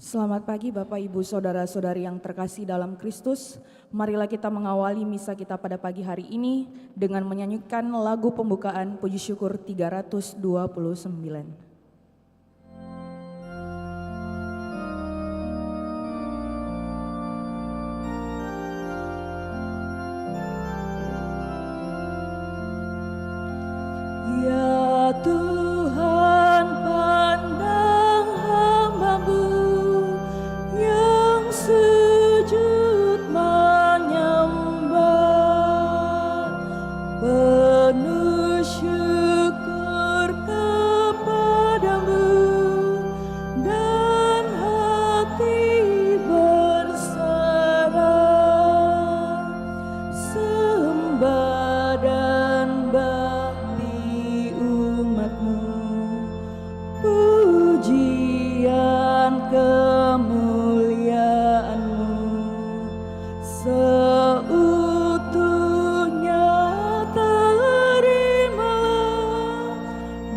Selamat pagi Bapak Ibu Saudara-saudari yang terkasih dalam Kristus. Marilah kita mengawali misa kita pada pagi hari ini dengan menyanyikan lagu pembukaan Puji Syukur 329. Ya Tuhan, pandang hamba-Mu yang sujud menyembah, penuh syukur kepadamu dan hati berserah, sembah dan bakti umat-Mu, pujian kemuliaan-Mu seutuhnya terimalah,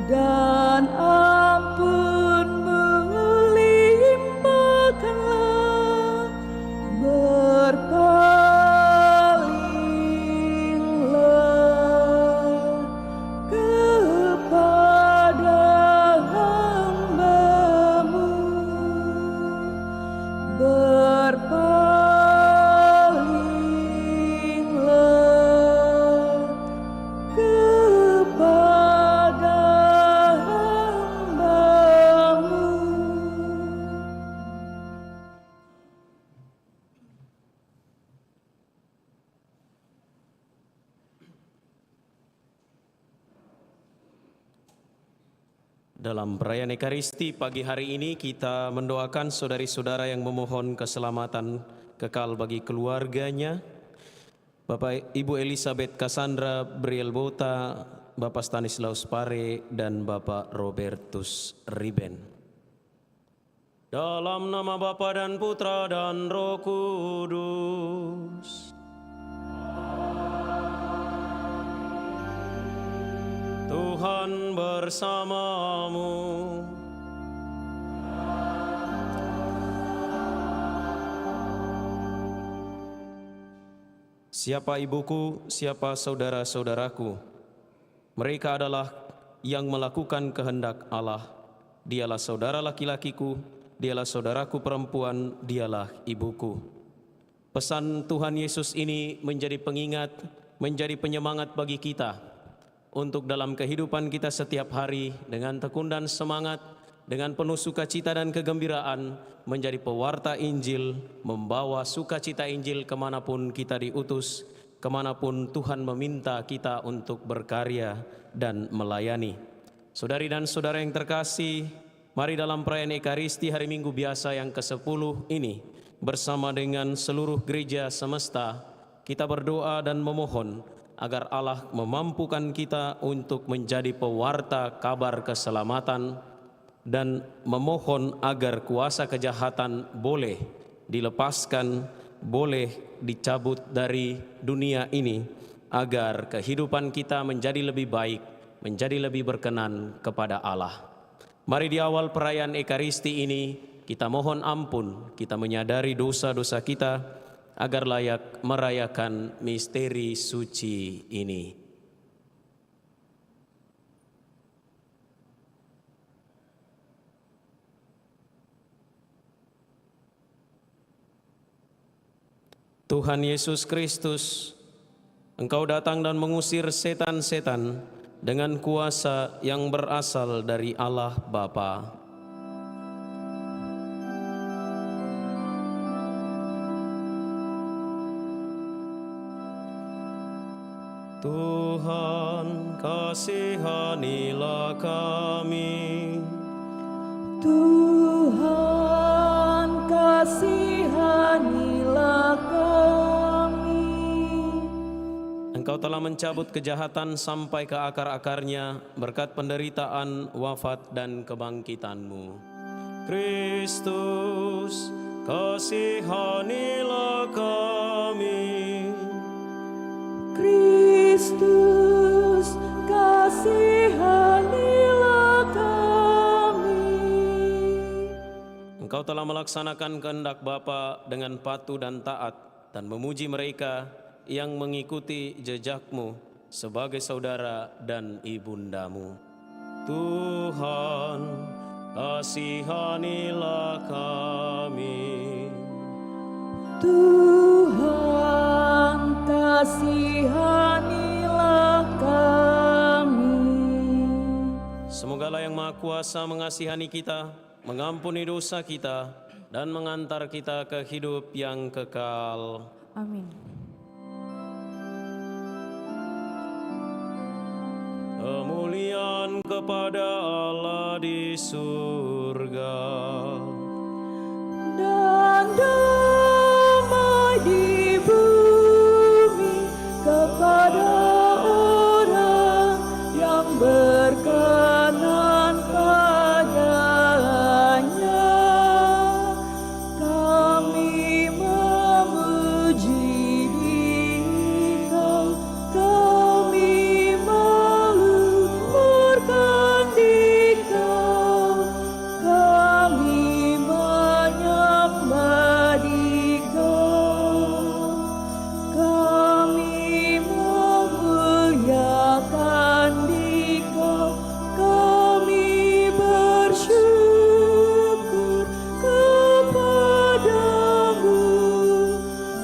dan ampun-Mu limpahkanlah, berpalinglah kepada hamba-Mu, berpalinglah kepada hamba-Mu. Dalam perayaan Ekaristi pagi hari ini kita mendoakan saudari-saudara yang memohon keselamatan kekal bagi keluarganya. Bapak Ibu Elizabeth Cassandra Briel Bota, Bapak Stanislaus Pare, dan Bapak Robertus Riben. Dalam nama Bapa dan Putra dan Roh Kudus. Tuhan bersamamu. Siapa ibuku, siapa saudara-saudaraku? Mereka adalah yang melakukan kehendak Allah. Dialah saudara laki-lakiku, dialah saudaraku perempuan, dialah ibuku. Pesan Tuhan Yesus ini menjadi pengingat, menjadi penyemangat bagi kita untuk dalam kehidupan kita setiap hari dengan tekun dan semangat, dengan penuh sukacita dan kegembiraan menjadi pewarta Injil, membawa sukacita Injil kemanapun kita diutus, kemanapun Tuhan meminta kita untuk berkarya dan melayani. Saudari dan saudara yang terkasih, mari dalam perayaan Ekaristi hari Minggu biasa yang ke-10 ini bersama dengan seluruh gereja semesta kita berdoa dan memohon agar Allah memampukan kita untuk menjadi pewarta kabar keselamatan dan memohon agar kuasa kejahatan boleh dilepaskan, boleh dicabut dari dunia ini, agar kehidupan kita menjadi lebih baik, menjadi lebih berkenan kepada Allah. Mari di awal perayaan Ekaristi ini kita mohon ampun, kita menyadari dosa-dosa kita, agar layak merayakan misteri suci ini. Tuhan Yesus Kristus, Engkau datang dan mengusir setan-setan dengan kuasa yang berasal dari Allah Bapa. Tuhan, kasihanilah kami. Tuhan, kasihanilah kami. Engkau telah mencabut kejahatan sampai ke akar-akarnya berkat penderitaan, wafat, dan kebangkitan-Mu. Kristus, kasihanilah kami. Kristus, kasihanilah kami. Engkau Engkau telah melaksanakan kehendak Bapa dengan patuh dan taat, dan memuji mereka yang mengikuti jejakmu sebagai saudara dan ibundamu. Tuhan, kasihanilah kami. Tuhan, kasihanilah kami. Semogalah Yang Maha Kuasa mengasihani kita, mengampuni dosa kita, dan mengantar kita ke hidup yang kekal. Amin. Kemuliaan kepada Allah di surga Dan damai di bumi kepada orang yang berkenan padanya. Kami memuji Dikau, kami meluhurkan Dikau, kami menyembah Dikau, kami memuliakan Dikau, kami bersyukur kepadamu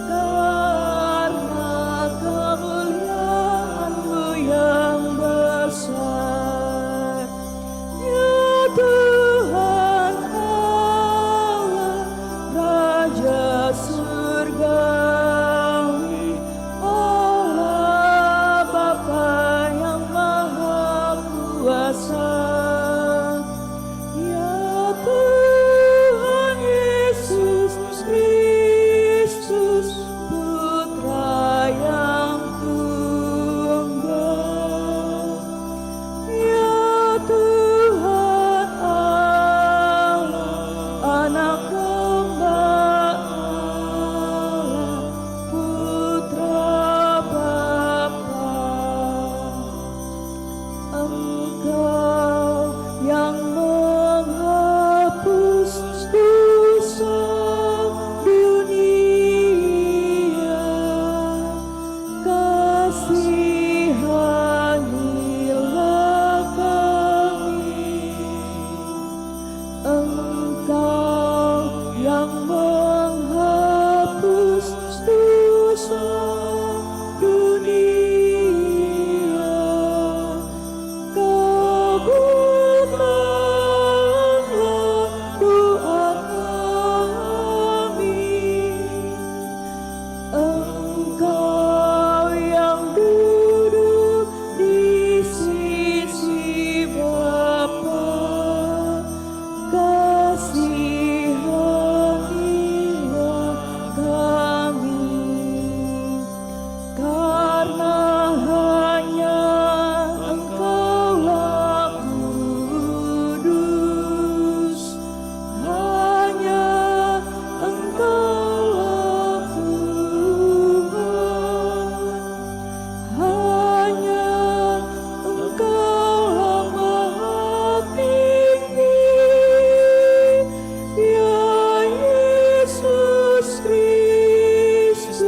karena kemuliaan-Mu yang besar. Ya Tuhan Allah, Raja surgawi, Allah Bapa yang Maha Kuasa. Ya Tuhan Yesus Kristus, Putra yang tunggal. Ya Tuhan Allah, Anak Domba Allah, Putra Bapa. Engkau yang menghapus dosa dunia, kasihanilah kami. Engkau yang menghapus dosa dunia, kabulkanlah doa kami. Engkau yang duduk di sisi Bapa, kasihanilah kami. Karena hanya Engkaulah kudus, hanya Engkaulah Tuhan, hanya Engkaulah Maha Tinggi. Ya Yesus Kristus,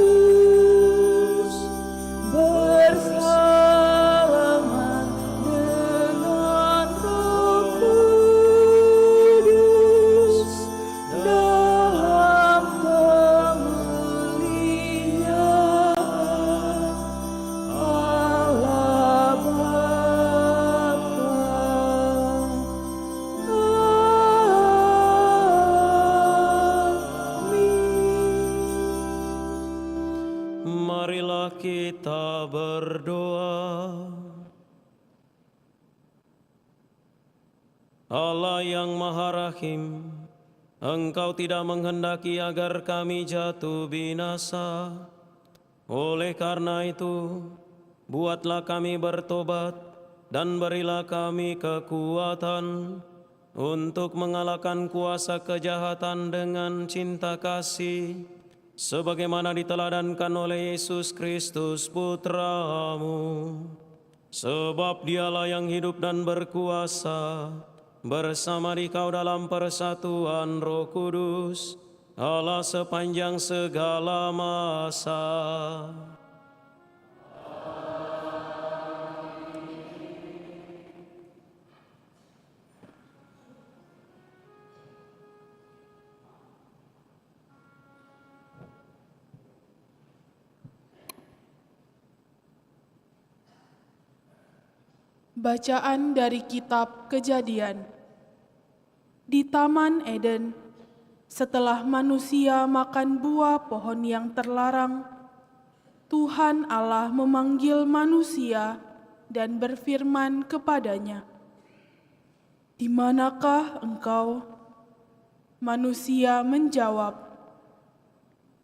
bersalaman dengan Roh Kudus dalam kemuliaan Allah Bapa. Amin. Marilah kita berdoa. Allah yang Maha Rahim, Engkau tidak menghendaki agar kami jatuh binasa. Oleh karena itu, buatlah kami bertobat dan berilah kami kekuatan untuk mengalahkan kuasa kejahatan dengan cinta kasih, sebagaimana diteladankan oleh Yesus Kristus Putra-Mu. Sebab Dialah yang hidup dan berkuasa bersama Dikau dalam persatuan Roh Kudus, Allah sepanjang segala masa. Bacaan dari Kitab Kejadian. Di Taman Eden, setelah manusia makan buah pohon yang terlarang, Tuhan Allah memanggil manusia dan berfirman kepadanya, "Di manakah engkau?" Manusia menjawab,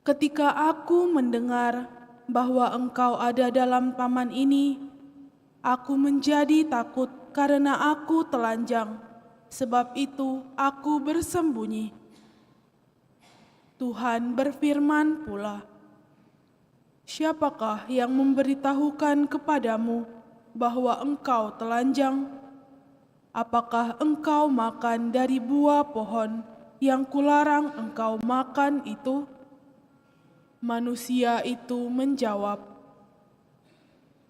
"Ketika aku mendengar bahwa engkau ada dalam taman ini, aku menjadi takut karena aku telanjang, sebab itu aku bersembunyi." Tuhan berfirman pula, "Siapakah yang memberitahukan kepadamu bahwa engkau telanjang? Apakah engkau makan dari buah pohon yang kularang engkau makan itu?" Manusia itu menjawab,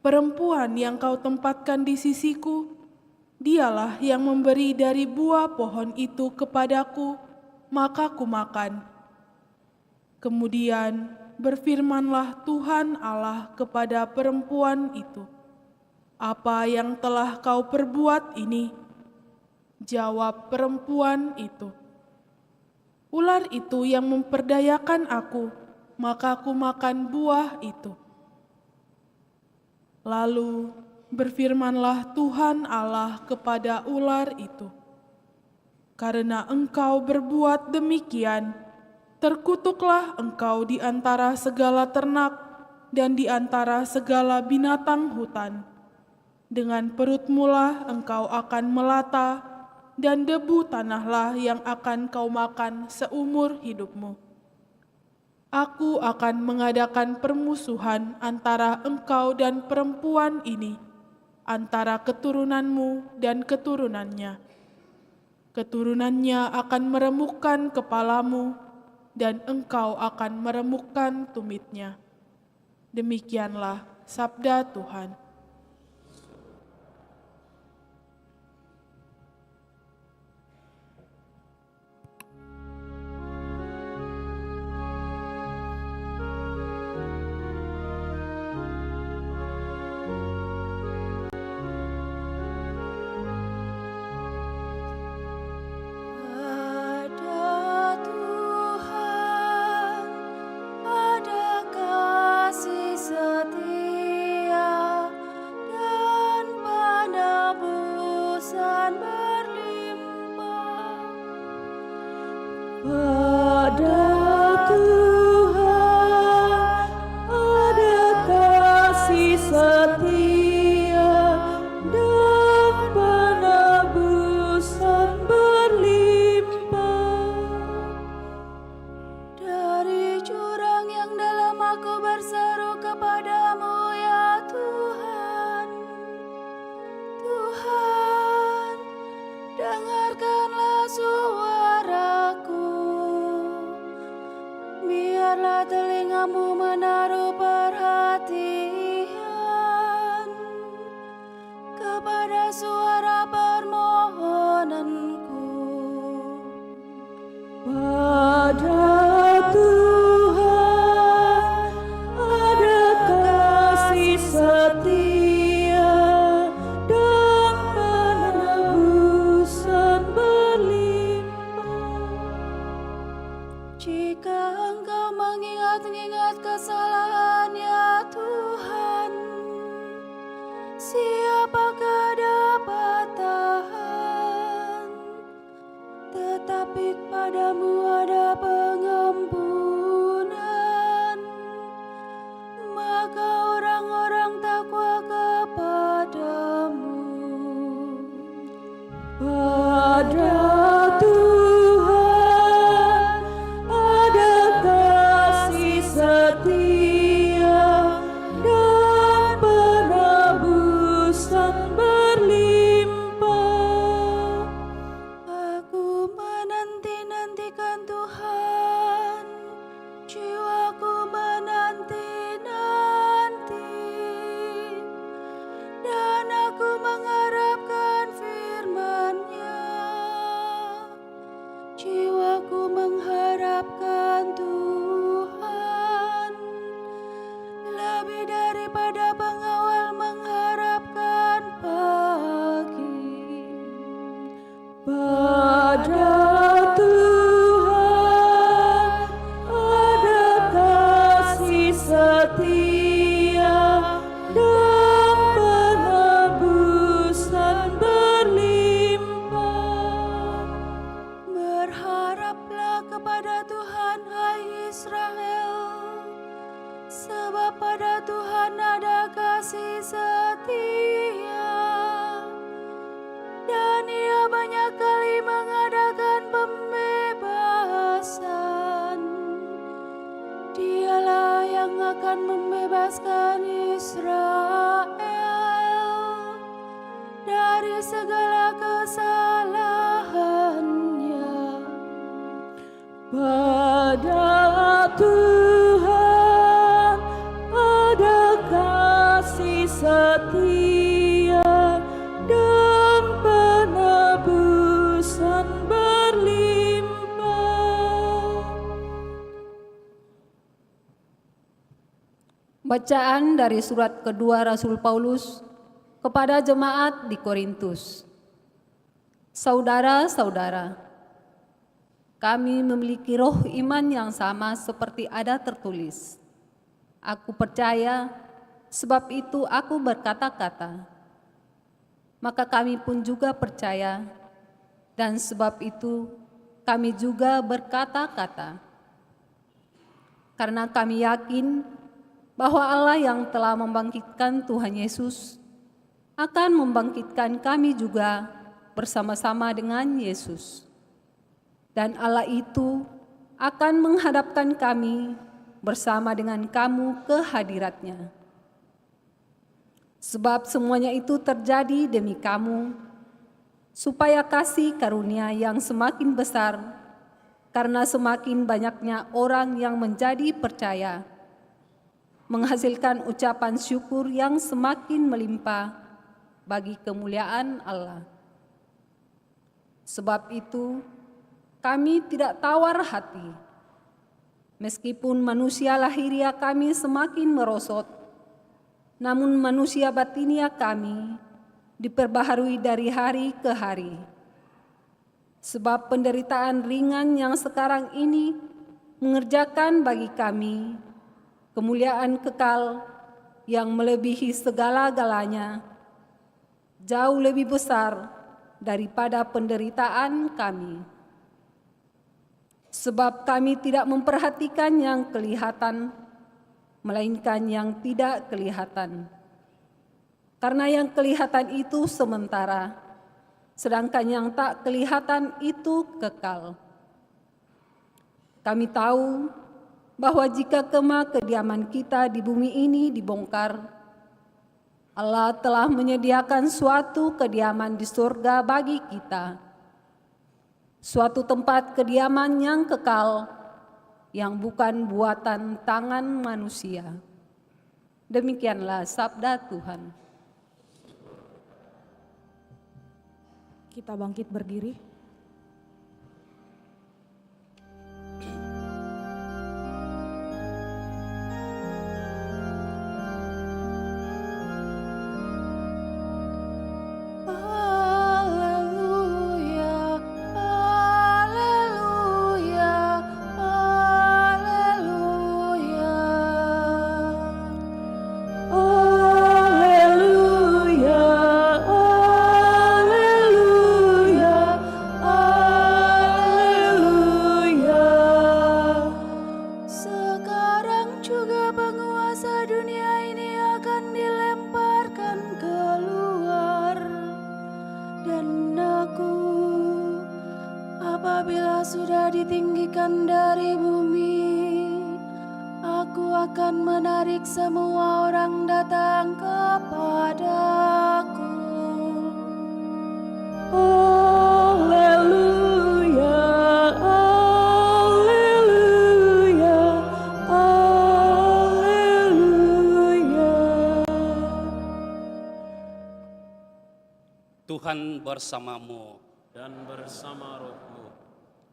"Perempuan yang kau tempatkan di sisiku, dialah yang memberi dari buah pohon itu kepadaku, maka kumakan." Kemudian berfirmanlah Tuhan Allah kepada perempuan itu, "Apa yang telah kau perbuat ini?" Jawab perempuan itu, "Ular itu yang memperdayakan aku, maka kumakan buah itu." Lalu berfirmanlah Tuhan Allah kepada ular itu, "Karena engkau berbuat demikian, terkutuklah engkau di antara segala ternak dan di antara segala binatang hutan. Dengan perutmulah engkau akan melata, dan debu tanahlah yang akan kau makan seumur hidupmu. Aku akan mengadakan permusuhan antara engkau dan perempuan ini, antara keturunanmu dan keturunannya. Keturunannya akan meremukkan kepalamu, dan engkau akan meremukkan tumitnya." Demikianlah sabda Tuhan. Biarlah telingamu menaruh perhatian kepada suara permohonanku. Pada Tuhan ada kasih setia dan penebusan berlimpah. Jika engkau mengingat-ingat kesalahan, ya Tuhan, siapakah dapat tahan? Tetapi padamu ada pengampunan, maka orang-orang takwa kepadamu. Pada Tuhan ada kasih setia dan penebusan berlimpah. dan ada kasih setia, dan Ia banyak kali mengadakan pembebasan. Dialah yang akan membebaskan Israel dari segala kesalahannya. Pada Tuhan ada kasih setia dan penebusan berlimpah. Bacaan dari surat kedua Rasul Paulus kepada jemaat di Korintus. Saudara-saudara, kami memiliki roh iman yang sama seperti ada tertulis. Aku percaya, sebab itu aku berkata-kata. Maka kami pun juga percaya, dan sebab itu kami juga berkata-kata. Karena kami yakin bahwa Allah yang telah membangkitkan Tuhan Yesus akan membangkitkan kami juga bersama-sama dengan Yesus. Dan Allah itu akan menghadapkan kami bersama dengan kamu ke hadirat-Nya. Sebab semuanya itu terjadi demi kamu, supaya kasih karunia yang semakin besar, karena semakin banyaknya orang yang menjadi percaya, menghasilkan ucapan syukur yang semakin melimpah bagi kemuliaan Allah. Sebab itu, kami tidak tawar hati, meskipun manusia lahiria kami semakin merosot, namun manusia batinia kami diperbaharui dari hari ke hari. Sebab penderitaan ringan yang sekarang ini mengerjakan bagi kami kemuliaan kekal yang melebihi segala-galanya, jauh lebih besar daripada penderitaan kami. Sebab kami tidak memperhatikan yang kelihatan, melainkan yang tidak kelihatan. Karena yang kelihatan itu sementara, sedangkan yang tak kelihatan itu kekal. Kami tahu bahwa jika kemah kediaman kita di bumi ini dibongkar, Allah telah menyediakan suatu kediaman di surga bagi kita. Suatu tempat kediaman yang kekal, yang bukan buatan tangan manusia. Demikianlah sabda Tuhan. Kita bangkit berdiri. Apabila sudah ditinggikan dari bumi, aku akan menarik semua orang datang kepadaku. Haleluya, haleluya, haleluya. Tuhan bersamamu. Dan bersama rohmu.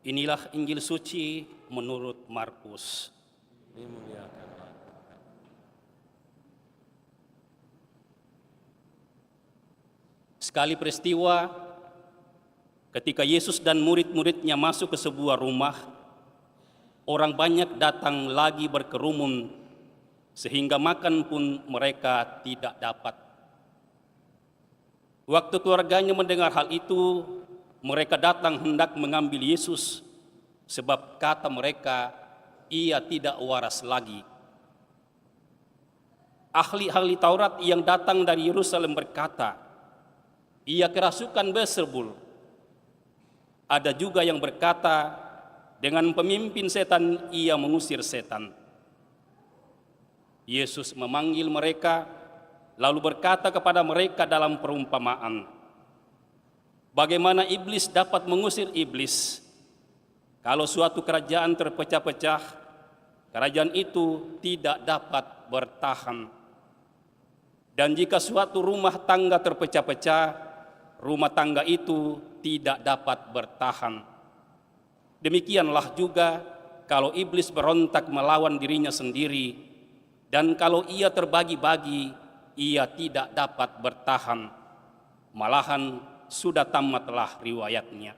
Inilah Injil suci menurut Markus. Dimuliakanlah. Sekali peristiwa ketika Yesus dan murid-muridnya masuk ke sebuah rumah, orang banyak datang lagi berkerumun sehingga makan pun mereka tidak dapat. Waktu keluarganya mendengar hal itu, mereka datang hendak mengambil Yesus, sebab kata mereka, ia tidak waras lagi. Ahli-ahli Taurat yang datang dari Yerusalem berkata, ia kerasukan Beelzebul. Ada juga yang berkata, dengan pemimpin setan ia mengusir setan. Yesus memanggil mereka, lalu berkata kepada mereka dalam perumpamaan, bagaimana iblis dapat mengusir iblis? Kalau suatu kerajaan terpecah-pecah, kerajaan itu tidak dapat bertahan. Dan jika suatu rumah tangga terpecah-pecah, rumah tangga itu tidak dapat bertahan. Demikianlah juga kalau iblis berontak melawan dirinya sendiri, dan kalau ia terbagi-bagi, ia tidak dapat bertahan. Malahan sudah tamatlah riwayatnya.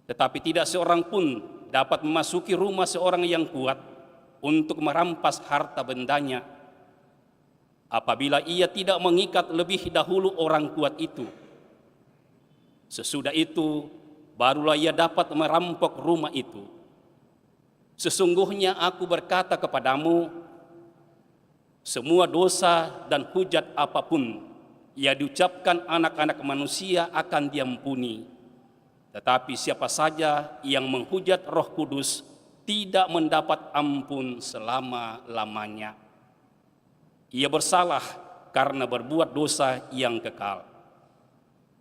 Tetapi tidak seorang pun dapat memasuki rumah seorang yang kuat untuk merampas harta bendanya, apabila ia tidak mengikat lebih dahulu orang kuat itu. Sesudah itu, barulah ia dapat merampok rumah itu. Sesungguhnya aku berkata kepadamu, semua dosa dan hujat apapun yang diucapkan anak-anak manusia akan diampuni. Tetapi siapa saja yang menghujat Roh Kudus tidak mendapat ampun selama-lamanya. Ia bersalah karena berbuat dosa yang kekal.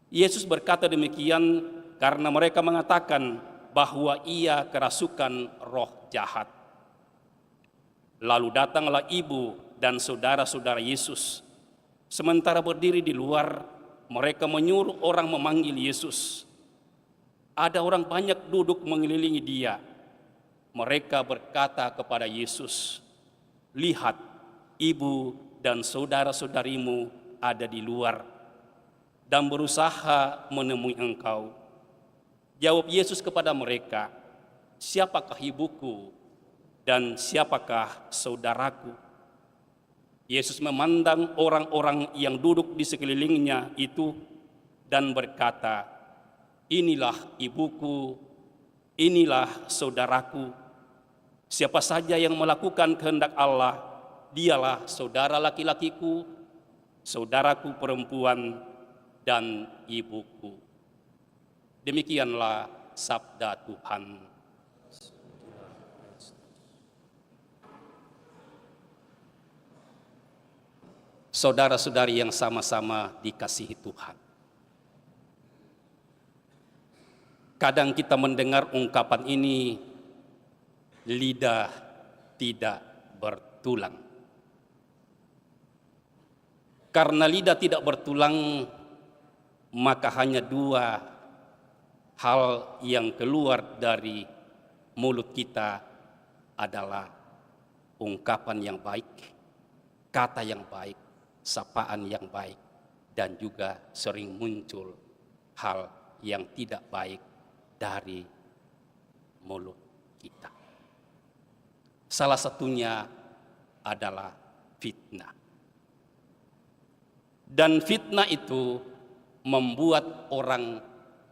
Yesus berkata demikian karena mereka mengatakan bahwa ia kerasukan roh jahat. Lalu datanglah ibu dan saudara-saudara Yesus. Sementara berdiri di luar, mereka menyuruh orang memanggil Yesus. Ada orang banyak duduk mengelilingi dia. Mereka berkata kepada Yesus, lihat, ibu dan saudara-saudarimu ada di luar dan berusaha menemui engkau. Jawab Yesus kepada mereka, siapakah ibuku dan siapakah saudaraku? Yesus memandang orang-orang yang duduk di sekelilingnya itu dan berkata, inilah ibuku, inilah saudaraku. Siapa saja yang melakukan kehendak Allah, dialah saudara laki-lakiku, saudaraku perempuan, dan ibuku. Demikianlah sabda Tuhan. Saudara-saudari yang sama-sama dikasihi Tuhan. Kadang kita mendengar ungkapan ini, lidah tidak bertulang. Karena lidah tidak bertulang, maka hanya dua hal yang keluar dari mulut kita adalah ungkapan yang baik, kata yang baik, sapaan yang baik, dan juga sering muncul hal yang tidak baik dari mulut kita. Salah satunya adalah fitnah. Dan fitnah itu membuat orang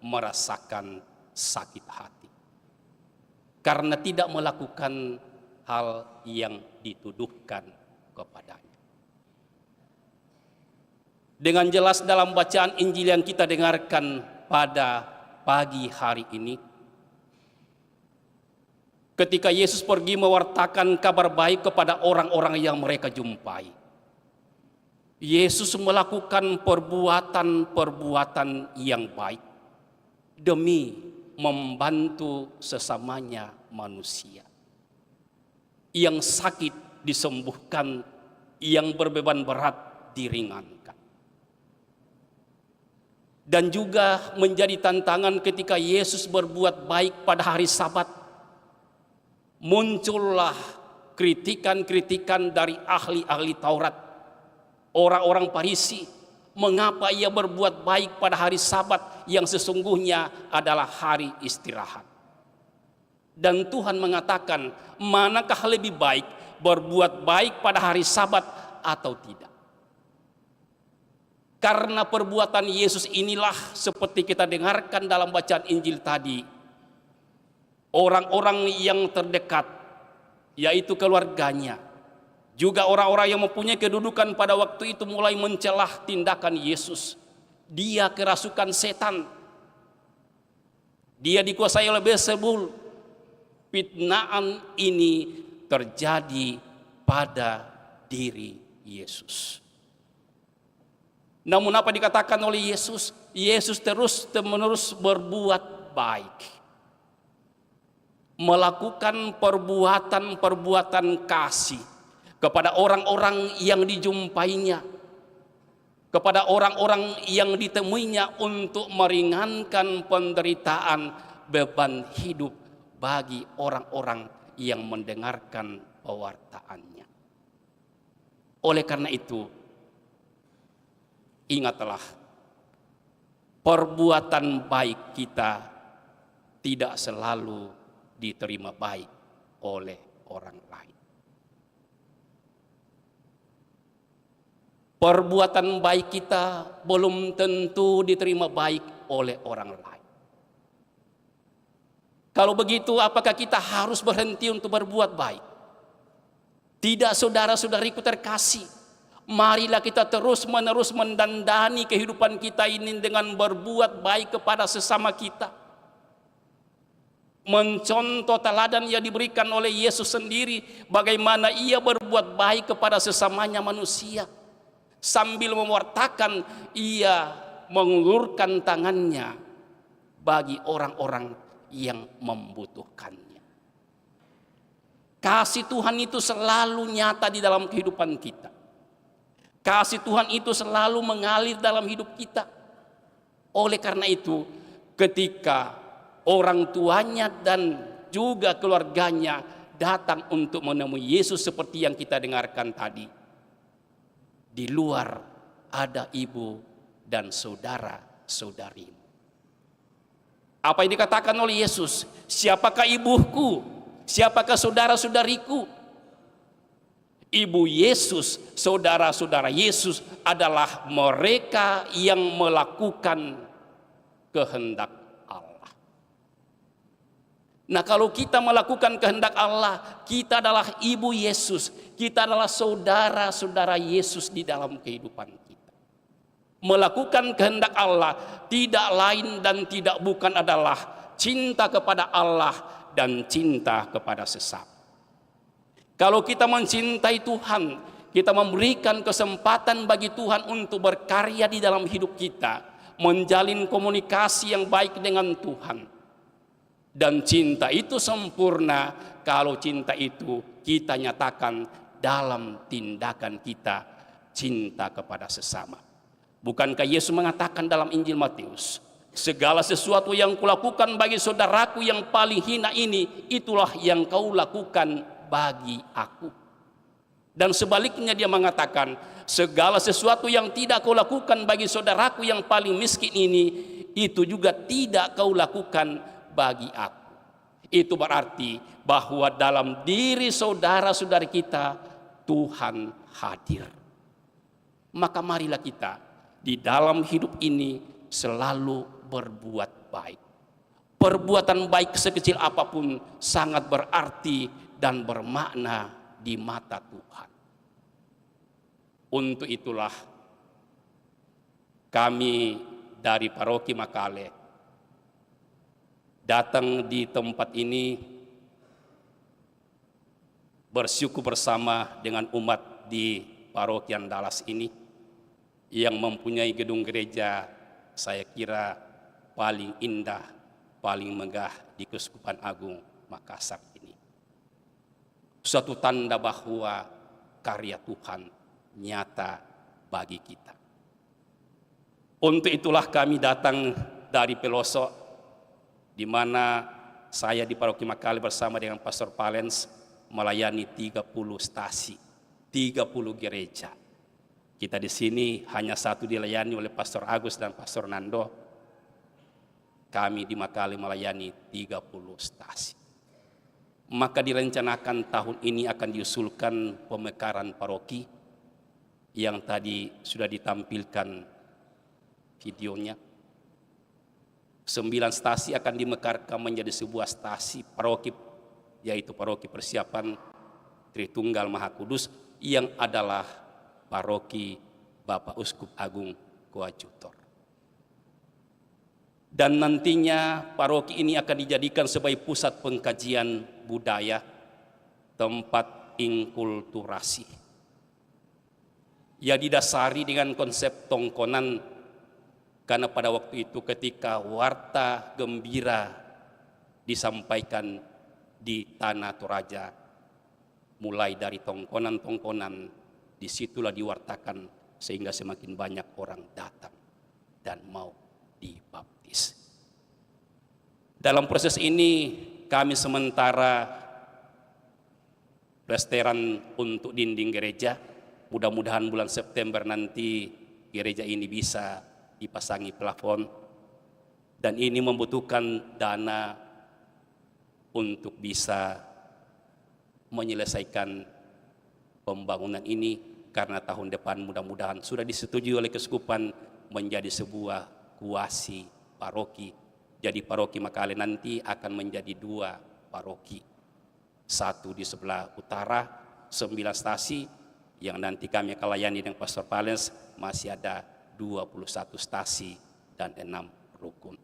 merasakan sakit hati karena tidak melakukan hal yang dituduhkan kepadanya. Dengan jelas dalam bacaan Injil yang kita dengarkan pada pagi hari ini, ketika Yesus pergi mewartakan kabar baik kepada orang-orang yang mereka jumpai, Yesus melakukan perbuatan-perbuatan yang baik demi membantu sesamanya manusia. Yang sakit disembuhkan, yang berbeban berat diringankan. Dan juga menjadi tantangan ketika Yesus berbuat baik pada hari Sabat. Muncullah kritikan-kritikan dari ahli-ahli Taurat, orang-orang Farisi, mengapa ia berbuat baik pada hari Sabat yang sesungguhnya adalah hari istirahat. Dan Tuhan mengatakan, manakah lebih baik berbuat baik pada hari Sabat atau tidak? Karena perbuatan Yesus inilah seperti kita dengarkan dalam bacaan Injil tadi, orang-orang yang terdekat, yaitu keluarganya, Juga orang-orang yang mempunyai kedudukan pada waktu itu mulai mencelah tindakan Yesus. Dia kerasukan setan. Dia dikuasai oleh Beelzebul. Fitnaan ini terjadi pada diri Yesus. Namun apa dikatakan oleh Yesus? Yesus terus-menerus berbuat baik. Melakukan perbuatan-perbuatan kasih kepada orang-orang yang dijumpainya, kepada orang-orang yang ditemuinya untuk meringankan penderitaan beban hidup bagi orang-orang yang mendengarkan pewartaannya. Oleh karena itu, ingatlah, perbuatan baik kita tidak selalu diterima baik oleh orang lain. Perbuatan baik kita belum tentu diterima baik oleh orang lain. Kalau begitu, apakah kita harus berhenti untuk berbuat baik? Tidak, saudara-saudariku terkasih. Marilah kita terus-menerus mendandani kehidupan kita ini dengan berbuat baik kepada sesama kita. Mencontoh teladan yang diberikan oleh Yesus sendiri, bagaimana ia berbuat baik kepada sesamanya manusia. Sambil mewartakan, ia mengulurkan tangannya bagi orang-orang yang membutuhkannya. Kasih Tuhan itu selalu nyata di dalam kehidupan kita. Kasih Tuhan itu selalu mengalir dalam hidup kita. Oleh karena itu, ketika orang tuanya dan juga keluarganya datang untuk menemui Yesus seperti yang kita dengarkan tadi, di luar ada ibu dan saudara-saudarimu. Apa yang dikatakan oleh Yesus? Siapakah ibuku? Siapakah saudara-saudariku? Ibu Yesus, saudara-saudara Yesus adalah mereka yang melakukan kehendak Allah. Nah, kalau kita melakukan kehendak Allah, kita adalah ibu Yesus, kita adalah saudara-saudara Yesus di dalam kehidupan kita. Melakukan kehendak Allah tidak lain dan tidak bukan adalah cinta kepada Allah dan cinta kepada sesama. Kalau kita mencintai Tuhan, kita memberikan kesempatan bagi Tuhan untuk berkarya di dalam hidup kita, menjalin komunikasi yang baik dengan Tuhan. Dan cinta itu sempurna kalau cinta itu kita nyatakan dalam tindakan kita, cinta kepada sesama. Bukankah Yesus mengatakan dalam Injil Matius, segala sesuatu yang kulakukan bagi saudaraku yang paling hina ini, itulah yang kau lakukan bagi aku. Dan sebaliknya dia mengatakan, segala sesuatu yang tidak kau lakukan bagi saudaraku yang paling miskin ini, itu juga tidak kau lakukan bagi aku. Itu berarti bahwa dalam diri saudara-saudari kita Tuhan hadir. Maka marilah kita di dalam hidup ini selalu berbuat baik. Perbuatan baik sekecil apapun sangat berarti dan bermakna di mata Tuhan. Untuk itulah kami dari Paroki Makale datang di tempat ini bersyukur bersama dengan umat di Paroki Andalas ini yang mempunyai gedung gereja saya kira paling indah, paling megah di Keuskupan Agung Makassar ini. Suatu tanda bahwa karya Tuhan nyata bagi kita. Untuk itulah kami datang dari pelosok, di mana saya di Paroki Makale bersama dengan Pastor Palens melayani 30 stasi, 30 gereja. Kita di sini hanya satu dilayani oleh Pastor Agus dan Pastor Nando. Kami di Makale melayani 30 stasi. Maka direncanakan tahun ini akan diusulkan pemekaran paroki yang tadi sudah ditampilkan videonya. 9 stasi akan dimekarkan menjadi sebuah stasi paroki, yaitu paroki persiapan Tritunggal Maha Kudus yang adalah paroki Bapak Uskup Agung Coadjutor. Dan nantinya paroki ini akan dijadikan sebagai pusat pengkajian budaya, tempat inkulturasi. Ya didasari dengan konsep tongkonan, karena pada waktu itu ketika warta gembira disampaikan di Tanah Toraja, mulai dari tongkonan-tongkonan, disitulah diwartakan sehingga semakin banyak orang datang dan mau dibaptis. Dalam proses ini kami sementara plesteran untuk dinding gereja. Mudah-mudahan bulan September nanti gereja ini bisa dipasangi plafon, dan ini membutuhkan dana untuk bisa menyelesaikan pembangunan ini, karena tahun depan mudah-mudahan sudah disetujui oleh Keuskupan menjadi sebuah kuasi paroki. Jadi paroki Makale nanti akan menjadi 2 paroki, satu di sebelah utara 9 stasi, yang nanti kami akan layani dengan Pastor Palens masih ada 21 stasi dan 6 rukun.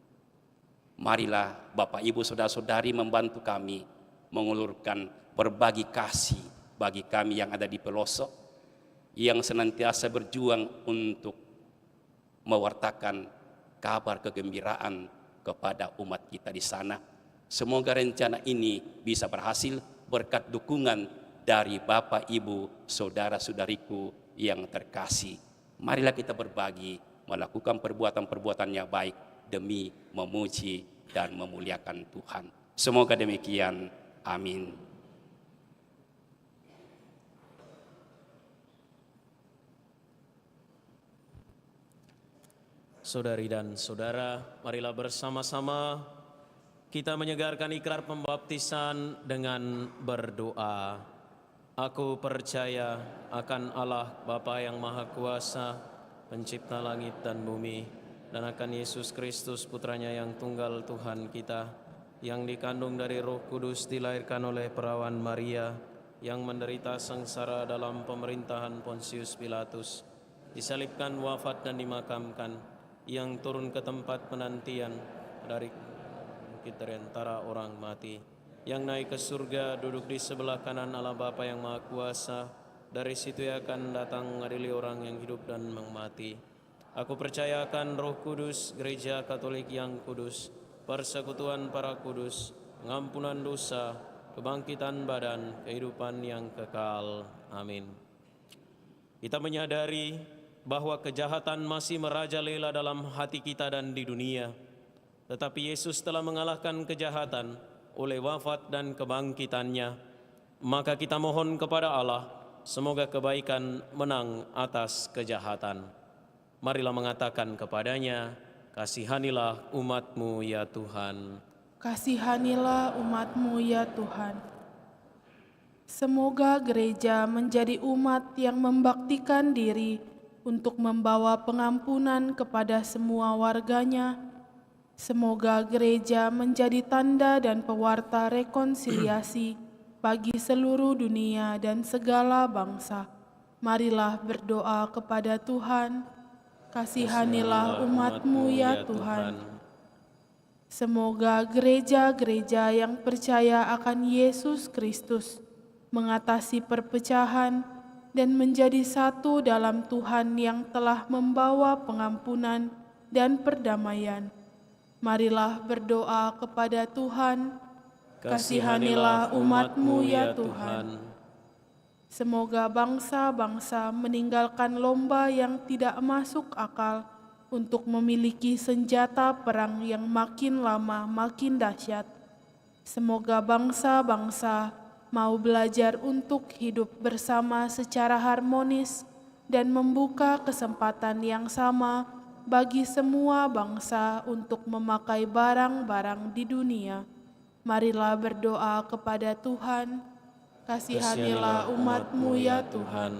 Marilah Bapak Ibu Saudara-saudari membantu kami mengulurkan berbagi kasih bagi kami yang ada di pelosok, yang senantiasa berjuang untuk mewartakan kabar kegembiraan kepada umat kita di sana. Semoga rencana ini bisa berhasil berkat dukungan dari Bapak Ibu Saudara-saudariku yang terkasih. Marilah kita berbagi, melakukan perbuatan-perbuatan yang baik demi memuji dan memuliakan Tuhan. Semoga demikian. Amin. Saudari dan saudara, marilah bersama-sama kita menyegarkan ikrar pembaptisan dengan berdoa. Aku percaya akan Allah Bapa yang Maha Kuasa, pencipta langit dan bumi, dan akan Yesus Kristus Putranya yang tunggal Tuhan kita, yang dikandung dari Roh Kudus, dilahirkan oleh perawan Maria, yang menderita sengsara dalam pemerintahan Pontius Pilatus, disalibkan, wafat dan dimakamkan, yang turun ke tempat penantian dari antara orang mati, yang naik ke surga, duduk di sebelah kanan Allah Bapa yang Maha Kuasa, dari situ ia akan datang mengadili orang yang hidup dan yang mati. Aku percaya akan Roh Kudus, Gereja Katolik yang kudus, persekutuan para kudus, pengampunan dosa, kebangkitan badan, kehidupan yang kekal. Amin. Kita menyadari bahwa kejahatan masih merajalela dalam hati kita dan di dunia, tetapi Yesus telah mengalahkan kejahatan oleh wafat dan kebangkitannya. Maka kita mohon kepada Allah, semoga kebaikan menang atas kejahatan. Marilah mengatakan kepadanya, kasihanilah umat-Mu ya Tuhan. Kasihanilah umat-Mu ya Tuhan. Semoga gereja menjadi umat yang membaktikan diri untuk membawa pengampunan kepada semua warganya. Semoga gereja menjadi tanda dan pewarta rekonsiliasi bagi seluruh dunia dan segala bangsa. Marilah berdoa kepada Tuhan. Kasihanilah umat-Mu ya Tuhan. Semoga gereja-gereja yang percaya akan Yesus Kristus mengatasi perpecahan dan menjadi satu dalam Tuhan yang telah membawa pengampunan dan perdamaian. Marilah berdoa kepada Tuhan. Kasihanilah umat-Mu ya Tuhan. Semoga bangsa-bangsa meninggalkan lomba yang tidak masuk akal untuk memiliki senjata perang yang makin lama makin dahsyat. Semoga bangsa-bangsa mau belajar untuk hidup bersama secara harmonis dan membuka kesempatan yang sama bagi semua bangsa untuk memakai barang-barang di dunia. Marilah berdoa kepada Tuhan. Kasihanilah umat-Mu ya Tuhan.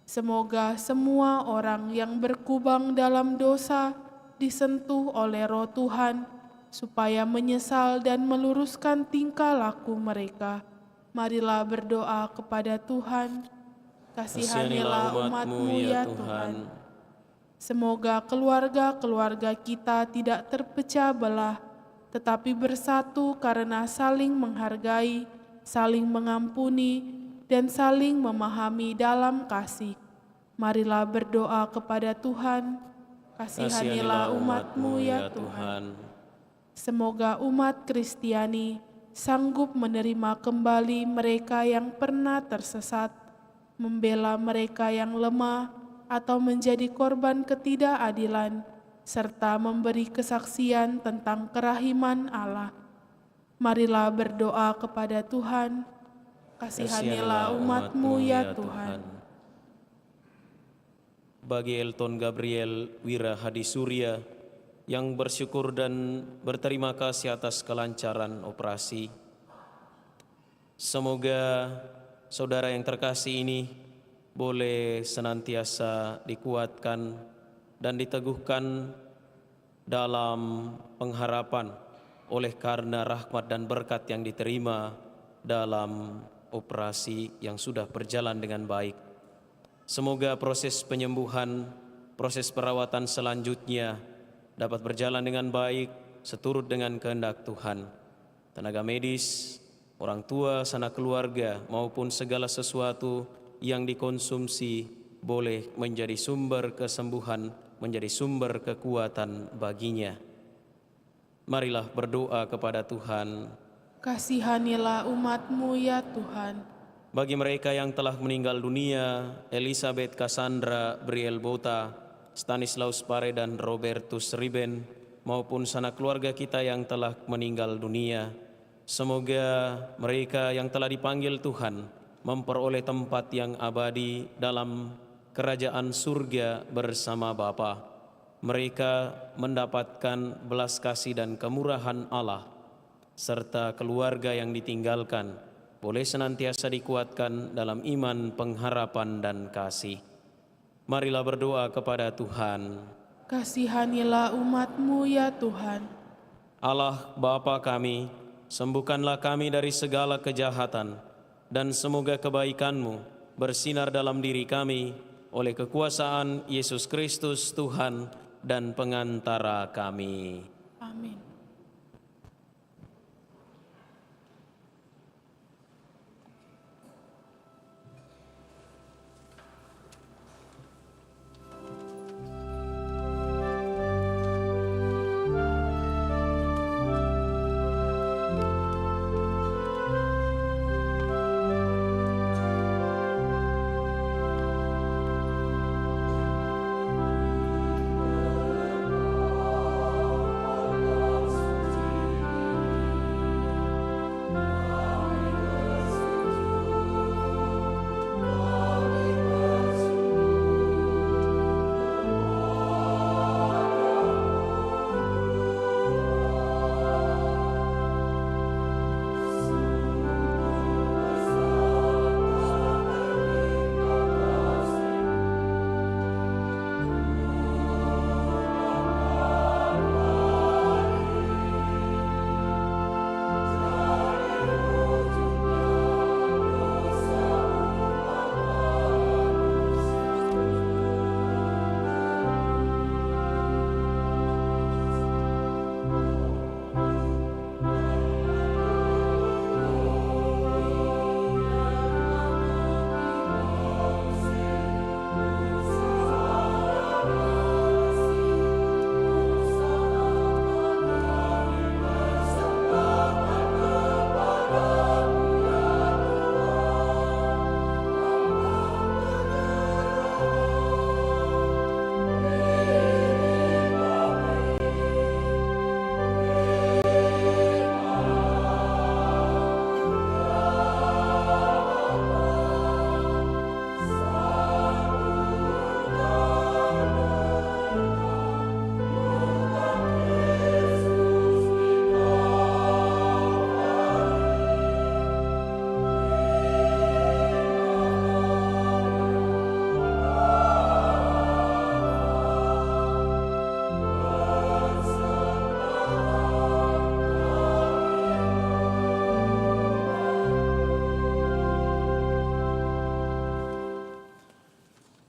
Semoga semua orang yang berkubang dalam dosa disentuh oleh Roh Tuhan, supaya menyesal dan meluruskan tingkah laku mereka. Marilah berdoa kepada Tuhan. Kasihanilah umat-Mu ya Tuhan. Semoga keluarga-keluarga kita tidak terpecah belah, tetapi bersatu karena saling menghargai, saling mengampuni, dan saling memahami dalam kasih. Marilah berdoa kepada Tuhan. Kasihanilah umat-Mu ya Tuhan. Semoga umat Kristiani sanggup menerima kembali mereka yang pernah tersesat, membela mereka yang lemah, atau menjadi korban ketidakadilan, serta memberi kesaksian tentang kerahiman Allah. Marilah berdoa kepada Tuhan. Kasihanilah umat-Mu ya Tuhan. Bagi Elton Gabriel Wira Hadi Surya yang bersyukur dan berterima kasih atas kelancaran operasi, semoga saudara yang terkasih ini boleh senantiasa dikuatkan dan diteguhkan dalam pengharapan oleh karena rahmat dan berkat yang diterima dalam operasi yang sudah berjalan dengan baik. Semoga proses penyembuhan, proses perawatan selanjutnya dapat berjalan dengan baik seturut dengan kehendak Tuhan. Tenaga medis, orang tua, sanak keluarga maupun segala sesuatu yang dikonsumsi boleh menjadi sumber kesembuhan, menjadi sumber kekuatan baginya. Marilah berdoa kepada Tuhan. Kasihanilah umat-Mu ya Tuhan. Bagi mereka yang telah meninggal dunia, Elizabeth Cassandra Briel Bota, Stanislaus Pare dan Robertus Riben, maupun sanak keluarga kita yang telah meninggal dunia, semoga mereka yang telah dipanggil Tuhan memperoleh tempat yang abadi dalam kerajaan surga bersama Bapa. Mereka mendapatkan belas kasih dan kemurahan Allah, serta keluarga yang ditinggalkan boleh senantiasa dikuatkan dalam iman, pengharapan, dan kasih. Marilah berdoa kepada Tuhan. Kasihanilah umat-Mu ya Tuhan. Allah Bapa kami, sembuhkanlah kami dari segala kejahatan, dan semoga kebaikan-Mu bersinar dalam diri kami oleh kekuasaan Yesus Kristus Tuhan dan pengantara kami. Amin.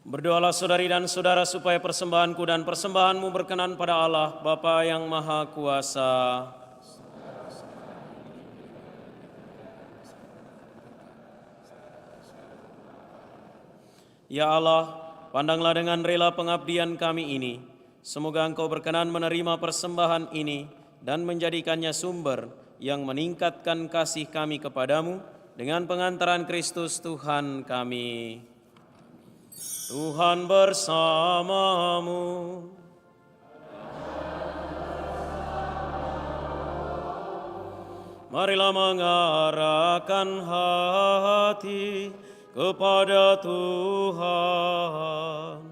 Berdoalah saudari dan saudara supaya persembahanku dan persembahanmu berkenan pada Allah, Bapa yang Maha Kuasa. Ya Allah, pandanglah dengan rela pengabdian kami ini. Semoga Engkau berkenan menerima persembahan ini dan menjadikannya sumber yang meningkatkan kasih kami kepadamu dengan pengantaran Kristus Tuhan kami. Tuhan bersamamu. Marilah mengarahkan hati kepada Tuhan.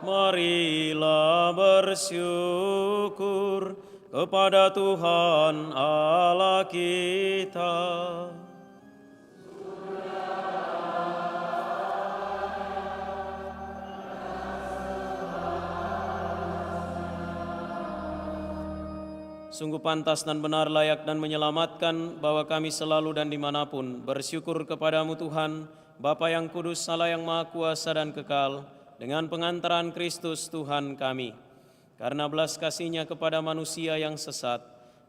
Marilah bersyukur kepada Tuhan Allah kita. Sungguh pantas dan benar, layak dan menyelamatkan bahwa kami selalu dan dimanapun bersyukur kepadamu Tuhan, Bapa yang kudus, Allah yang maha kuasa dan kekal, dengan pengantaran Kristus Tuhan kami. Karena belas kasih-Nya kepada manusia yang sesat,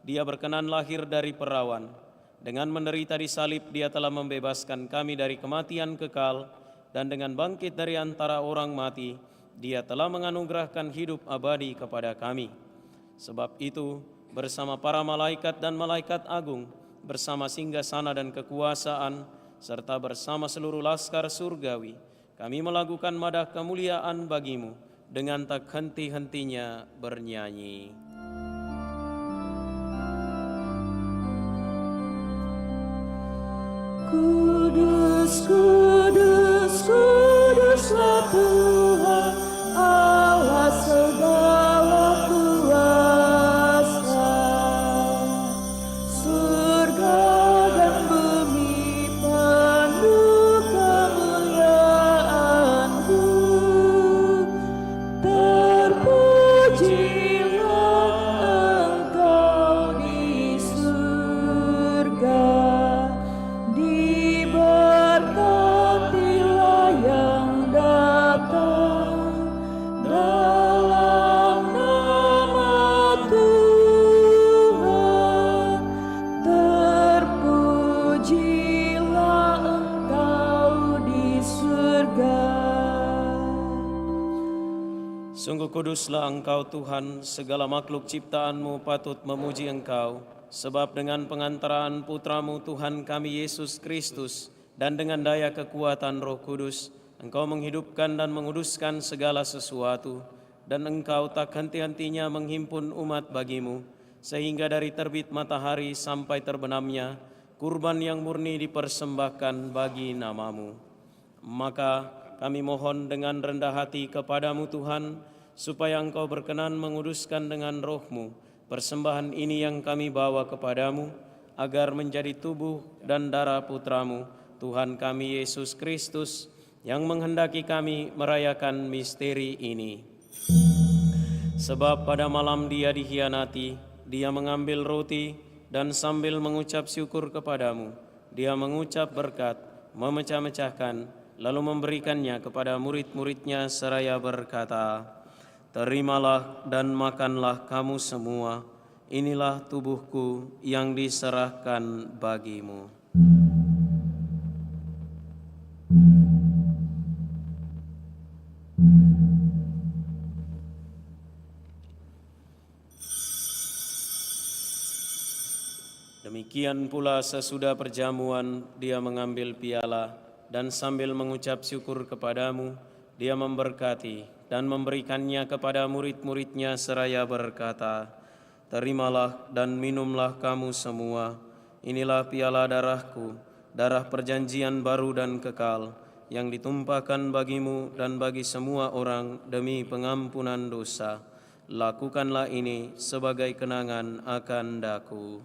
Dia berkenan lahir dari perawan. Dengan menderita di salib, Dia telah membebaskan kami dari kematian kekal, dan dengan bangkit dari antara orang mati, Dia telah menganugerahkan hidup abadi kepada kami. Sebab itu, bersama para malaikat dan malaikat agung, bersama singgasana dan kekuasaan, serta bersama seluruh laskar surgawi, kami melakukan madah kemuliaan bagimu dengan tak henti-hentinya bernyanyi. Kudus, kudus, kuduslah Tuhan, Allah segala kuasa. Surga dan bumi penuh kemuliaan-Mu. Terpujilah Engkau di surga, diberkatilah yang datang dalam nama Tuhan. Terpujilah Engkau di surga. Sungguh kuduslah Engkau Tuhan, segala makhluk ciptaan-Mu patut memuji Engkau, sebab dengan pengantaraan Putra-Mu Tuhan kami Yesus Kristus, dan dengan daya kekuatan Roh Kudus, Engkau menghidupkan dan menguduskan segala sesuatu, dan Engkau tak henti-hentinya menghimpun umat bagimu, sehingga dari terbit matahari sampai terbenamnya, kurban yang murni dipersembahkan bagi nama-Mu. Maka kami mohon dengan rendah hati kepadamu Tuhan, supaya Engkau berkenan menguduskan dengan Roh-Mu persembahan ini yang kami bawa kepadamu, agar menjadi tubuh dan darah Putra-Mu, Tuhan kami Yesus Kristus, yang menghendaki kami merayakan misteri ini. Sebab pada malam Dia dikhianati, Dia mengambil roti, dan sambil mengucap syukur kepadamu, Dia mengucap berkat, memecah-mecahkan, lalu memberikannya kepada murid-murid-Nya seraya berkata, "Terimalah dan makanlah kamu semua, inilah tubuhku yang diserahkan bagimu." Demikian pula sesudah perjamuan, Dia mengambil piala, dan sambil mengucap syukur kepadamu, Dia memberkati dan memberikannya kepada murid-murid-Nya seraya berkata, "Terimalah dan minumlah kamu semua, inilah piala darahku, darah perjanjian baru dan kekal, yang ditumpahkan bagimu dan bagi semua orang demi pengampunan dosa. Lakukanlah ini sebagai kenangan akan daku."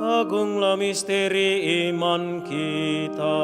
Agunglah misteri iman kita.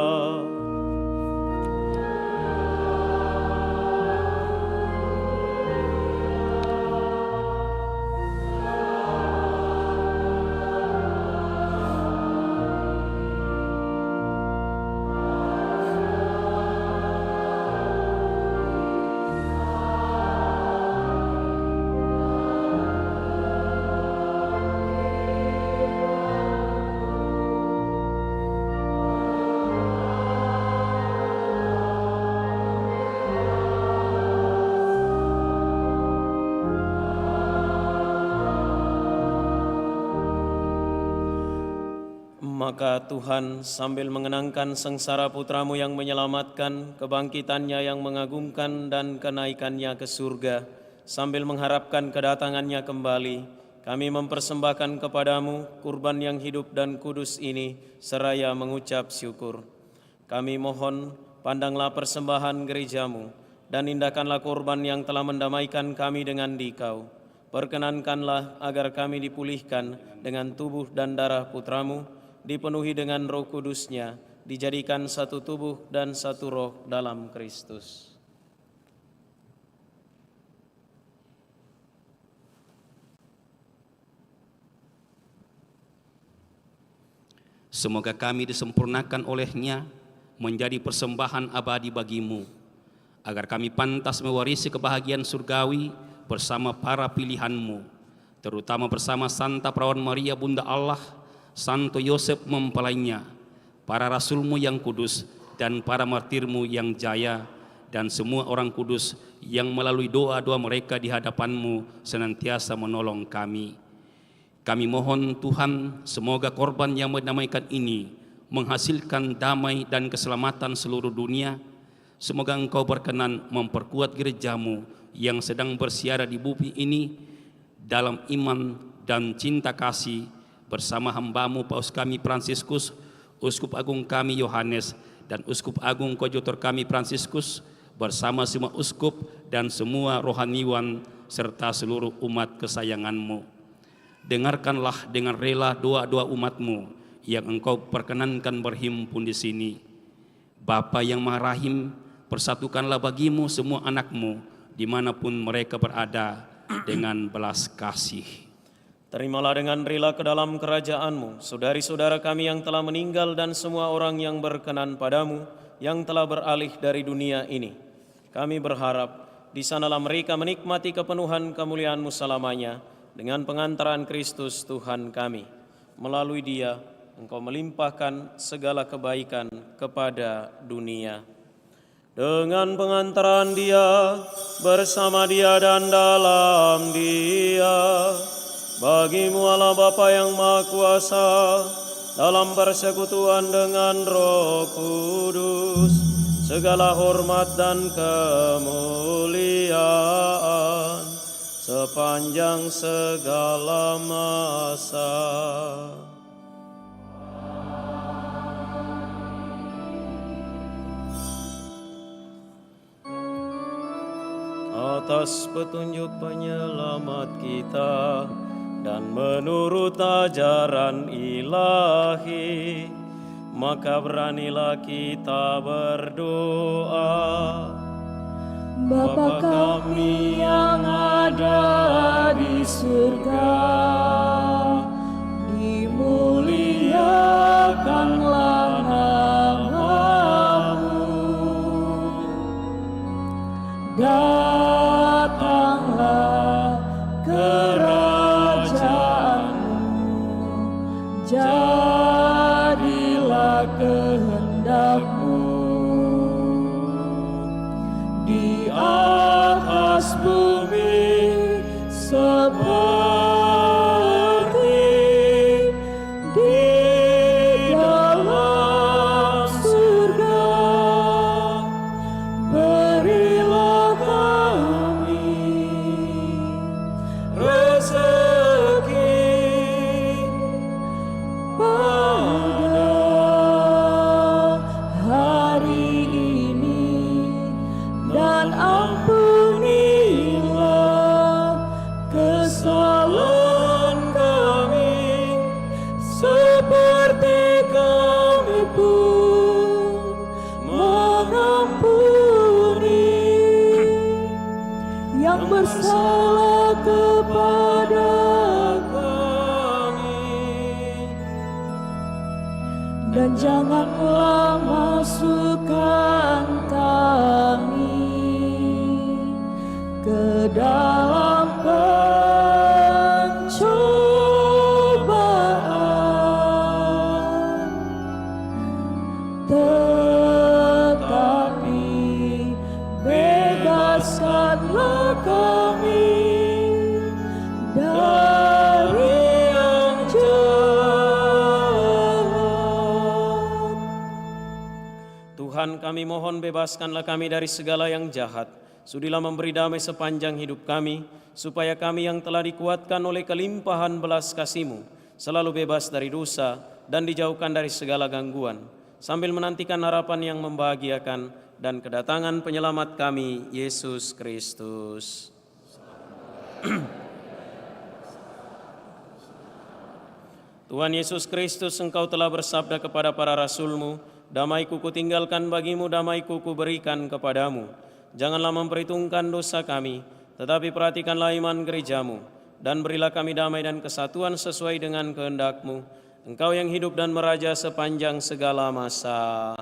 Maka Tuhan sambil mengenangkan sengsara putra-Mu yang menyelamatkan, kebangkitannya yang mengagumkan dan kenaikannya ke surga, sambil mengharapkan kedatangannya kembali, kami mempersembahkan kepadamu kurban yang hidup dan kudus ini, seraya mengucap syukur. Kami mohon, pandanglah persembahan gereja-Mu, dan indahkanlah kurban yang telah mendamaikan kami dengan Dikau. Perkenankanlah agar kami dipulihkan dengan tubuh dan darah putra-Mu, dipenuhi dengan Roh Kudus-Nya, dijadikan satu tubuh dan satu roh dalam Kristus. Semoga kami disempurnakan oleh-Nya menjadi persembahan abadi bagi-Mu, agar kami pantas mewarisi kebahagiaan surgawi bersama para pilihan-Mu, terutama bersama Santa Perawan Maria Bunda Allah, Santo Yosef mempelainya, para rasul-Mu yang kudus, dan para martir-Mu yang jaya, dan semua orang kudus yang melalui doa-doa mereka di hadapan-Mu senantiasa menolong kami. Kami mohon Tuhan, semoga korban yang mendamaikan ini menghasilkan damai dan keselamatan seluruh dunia. Semoga Engkau berkenan memperkuat gereja-Mu yang sedang bersiara di bumi ini dalam iman dan cinta kasih, bersama hamba-Mu Paus kami Fransiskus, Uskup Agung kami Yohanes, dan Uskup Agung Kojutor kami Fransiskus, bersama semua uskup dan semua rohaniwan serta seluruh umat kesayangan-Mu. Dengarkanlah dengan rela doa-doa umat-Mu yang Engkau perkenankan berhimpun di sini. Bapa yang Maha Rahim, persatukanlah bagi-Mu semua anak-Mu dimanapun mereka berada dengan belas kasih. Terimalah dengan rela ke dalam kerajaan-Mu saudari-saudara kami yang telah meninggal dan semua orang yang berkenan pada-Mu yang telah beralih dari dunia ini. Kami berharap di sanalah mereka menikmati kepenuhan kemuliaan-Mu selamanya dengan pengantaran Kristus Tuhan kami. Melalui Dia Engkau melimpahkan segala kebaikan kepada dunia. Dengan pengantaran Dia, bersama Dia dan dalam Dia, bagi-Mu Allah Bapa yang Maha Kuasa, dalam persekutuan dengan Roh Kudus, segala hormat dan kemuliaan sepanjang segala masa. Atas petunjuk penyelamat kita dan menurut ajaran ilahi, maka beranilah kita berdoa. Bapa kami yang ada di surga, dimuliakanlah nama-Mu. Datanglah kerajaan-Mu, jadilah kehendak-Mu di atas bumi seperti di dalam surga. Berilah kami rezeki pada hari ini, dan ampunilah kesalahan Berikanlah kepada kami, dan janganlah masukkan kami ke dalam pencobaan, tetapi bebaskanlah kami dari yang jahat. Tuhan, kami mohon bebaskanlah kami dari segala yang jahat. Sudilah memberi damai sepanjang hidup kami, supaya kami yang telah dikuatkan oleh kelimpahan belas kasih-Mu selalu bebas dari dosa dan dijauhkan dari segala gangguan, sambil menantikan harapan yang membahagiakan dan kedatangan penyelamat kami, Yesus Kristus. Tuhan Yesus Kristus, Engkau telah bersabda kepada para rasul-Mu, "Damai-Ku kutinggalkan bagimu, damai-Ku kuberikan kepadamu." Janganlah memperhitungkan dosa kami, tetapi perhatikanlah iman gereja-Mu, dan berilah kami damai dan kesatuan sesuai dengan kehendak-Mu. Engkau yang hidup dan meraja sepanjang segala masa.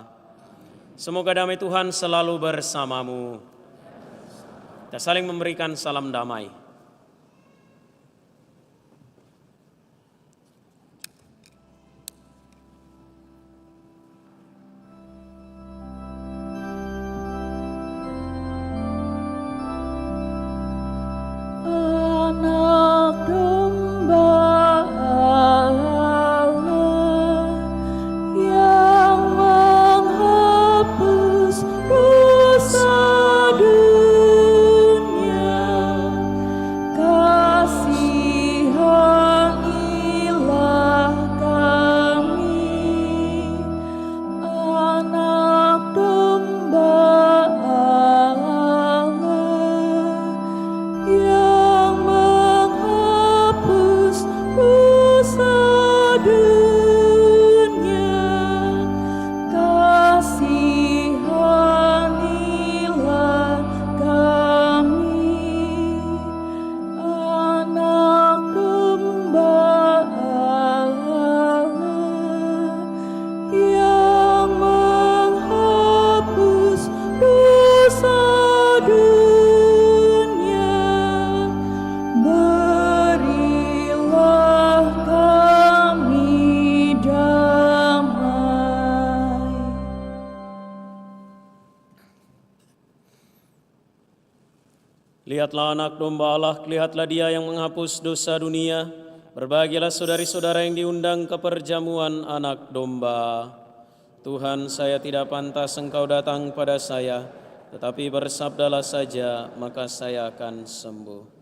Semoga damai Tuhan selalu bersamamu. Kita saling memberikan salam damai. Anak domba Allah yang menghapus dosa dunia, kasihanilah kami. Anak domba Allah yang menghapus dosa dunia, kasihanilah kami. Anak domba Allah yang menghapus dosa dunia, berilah kami damai. Lihatlah anak domba Allah, lihatlah Dia yang menghapus dosa dunia. Berbahagialah saudari-saudara yang diundang ke perjamuan anak domba. Tuhan, saya tidak pantas Engkau datang pada saya, tetapi bersabdalah saja, maka saya akan sembuh.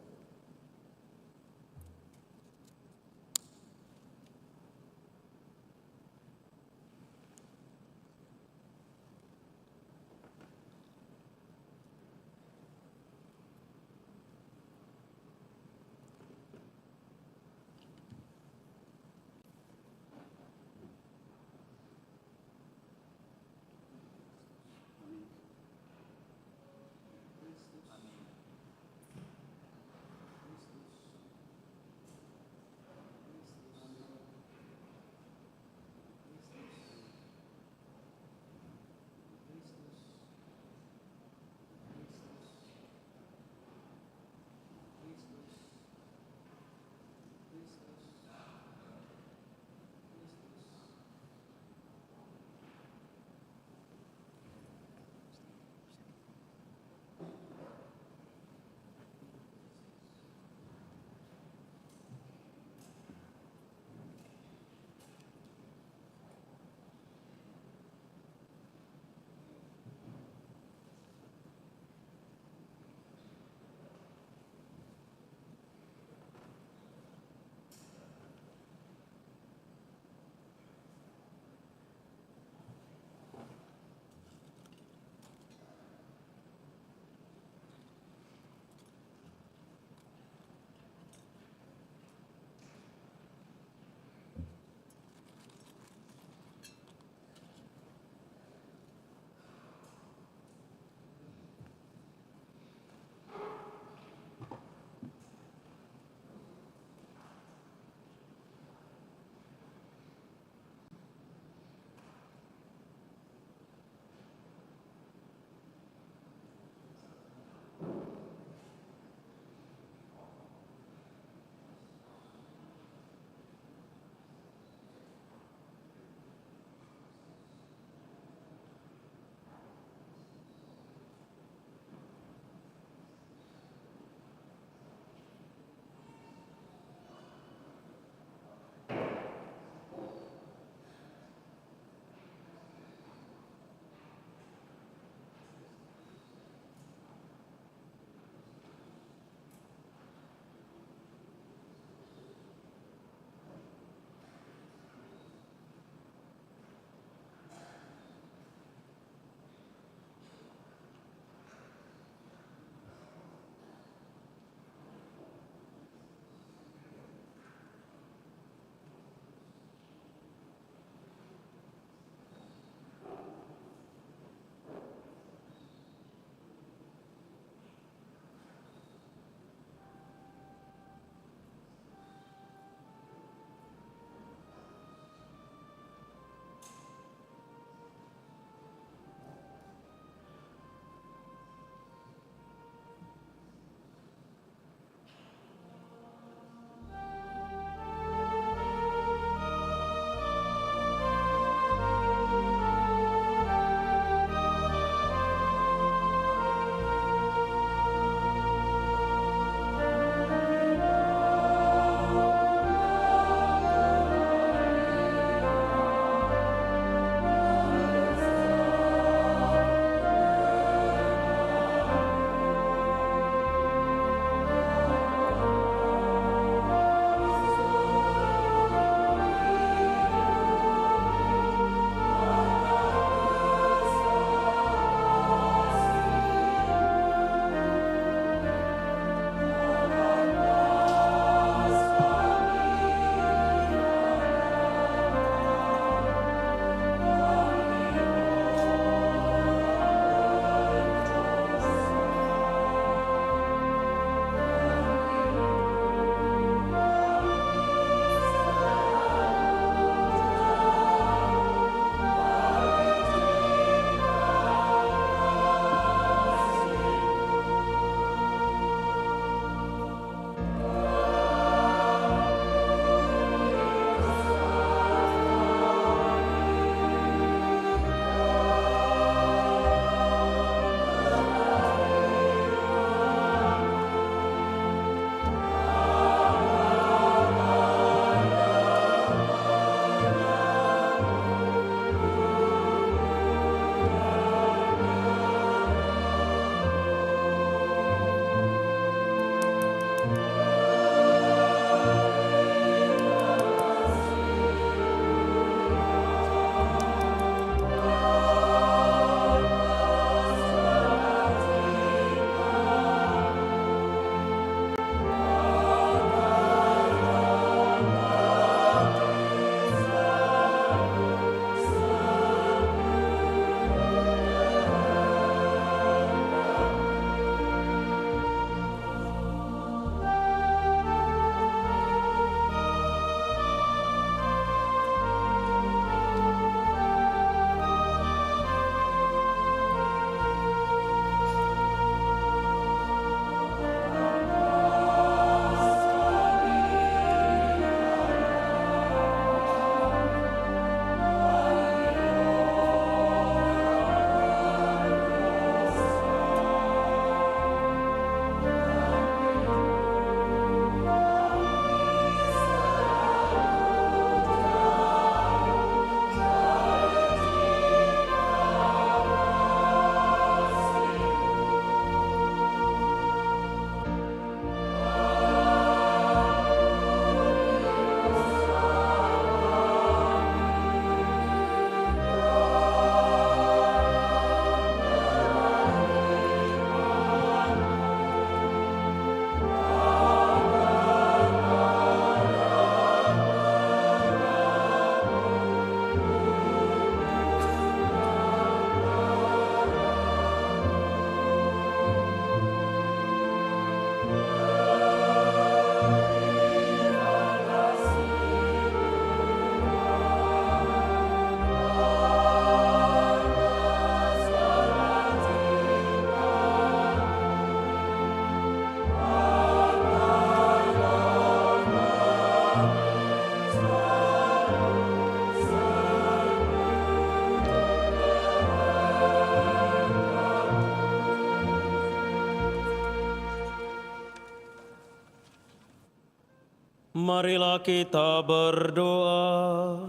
Marilah kita berdoa.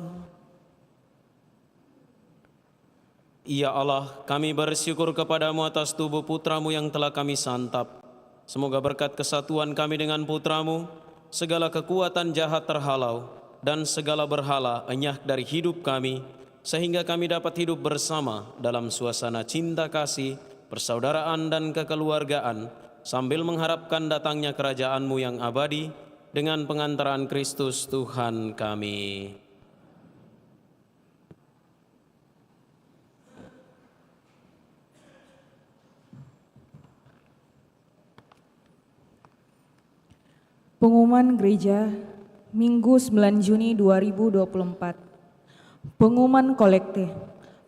Ya Allah, kami bersyukur kepadamu atas tubuh putramu yang telah kami santap. Semoga berkat kesatuan kami dengan putramu, segala kekuatan jahat terhalau, dan segala berhala enyah dari hidup kami, sehingga kami dapat hidup bersama dalam suasana cinta kasih, persaudaraan dan kekeluargaan, sambil mengharapkan datangnya kerajaan-Mu yang abadi, dengan pengantaran Kristus Tuhan kami. Pengumuman Gereja, Minggu 9 Juni 2024. Pengumuman kolekte.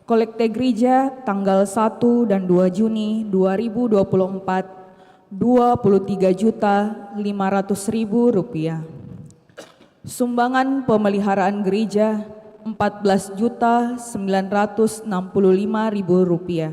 Kolekte Gereja tanggal 1 dan 2 Juni 2024, Rp23.500.000. Sumbangan pemeliharaan gereja Rp14.965.000.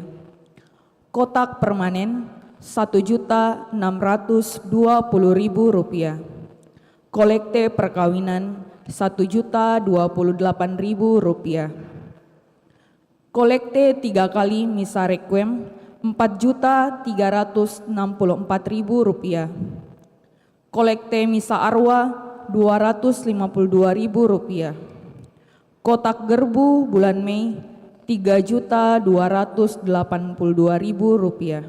Kotak permanen Rp1.620.000. Kolekte perkawinan Rp1.028.000. Kolekte 3 kali misa requiem Rp4.364.000. Kolekte misa arwah Rp252.000. Kotak gerbu bulan Mei Rp3.282.000.